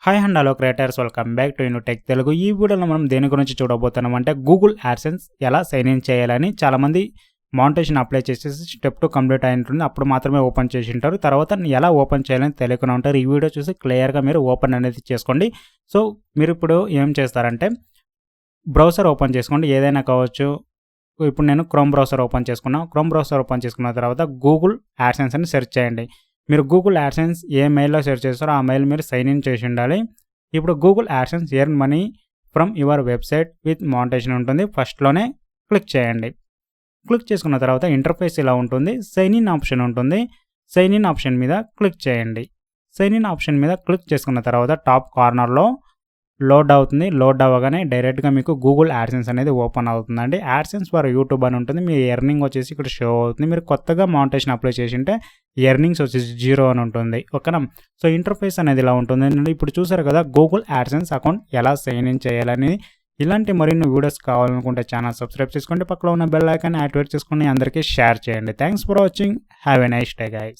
Hi and hello creators, welcome back to tech Telugu. ఈ వీడియోలో మనం దేని గురించి చూడబోతున్నాం అంటే గూగుల్ యాడ్సెన్స్ ఎలా సైన్ ఇన్ చేయాలని. చాలామంది మానిటైజేషన్ అప్లై చేసేసి స్టెప్ 2 కంప్లీట్ అయి ఉంటుంది, అప్పుడు మాత్రమే ఓపెన్ చేసి ఉంటారు. తర్వాత ఎలా ఓపెన్ చేయాలని తెలియకుండా ఉంటారు. ఈ వీడియో చూసి క్లియర్గా మీరు ఓపెన్ అనేది చేసుకోండి. సో మీరు ఇప్పుడు ఏం చేస్తారంటే బ్రౌజర్ ఓపెన్ చేసుకోండి, ఏదైనా కావచ్చు. ఇప్పుడు నేను క్రోమ్ బ్రౌజర్ ఓపెన్ చేసుకున్నాను. క్రోమ్ బ్రౌజర్ ఓపెన్ చేసుకున్న తర్వాత గూగుల్ యాడ్సెన్స్ అని సెర్చ్ చేయండి. మీరు గూగుల్ యాడ్సెన్స్ ఏ మెయిల్లో సెర్చ్ చేస్తారో ఆ మెయిల్ మీరు సైన్ ఇన్ చేసి ఉండాలి. ఇప్పుడు Google AdSense earn money from your website with monetization ఉంటుంది. ఫస్ట్లోనే క్లిక్ చేయండి. క్లిక్ చేసుకున్న తర్వాత ఇంటర్ఫేస్ ఇలా ఉంటుంది. సైన్ ఇన్ ఆప్షన్ ఉంటుంది. సైన్ ఇన్ ఆప్షన్ మీద క్లిక్ చేయండి. సైన్ ఇన్ ఆప్షన్ మీద క్లిక్ చేసుకున్న తర్వాత టాప్ కార్నర్లో లోడ్ అవుతుంది. లోడ్ అవ్వగానే డైరెక్ట్గా మీకు గూగుల్ యాడ్సెన్స్ అనేది ఓపెన్ అవుతుందండి. యాడ్సెన్స్ ఫర్ యూట్యూబ్ అని ఉంటుంది. మీ ఎర్నింగ్ వచ్చేసి ఇక్కడ షో అవుతుంది. మీరు కొత్తగా మానిటైజేషన్ అప్లై చేసి ఉంటే ఎర్నింగ్స్ వచ్చేసి 0 అని ఉంటుంది, ఓకేనా. సో ఇంటర్ఫేస్ అనేది ఇలా ఉంటుంది. ఇప్పుడు చూసారు కదా గూగుల్ యాడ్సెన్స్ అకౌంట్ ఎలా సైన్ ఇన్ చేయాలని. ఇలాంటి మరిన్ని వీడియోస్ కావాలనుకుంటే ఛానల్ సబ్స్క్రైబ్ చేసుకోండి, పక్కన ఉన్న బెల్ ఐకాన్ యాక్టివేట్ చేసుకుని అందరికీ షేర్ చేయండి. Thanks for watching. Have a nice day guys.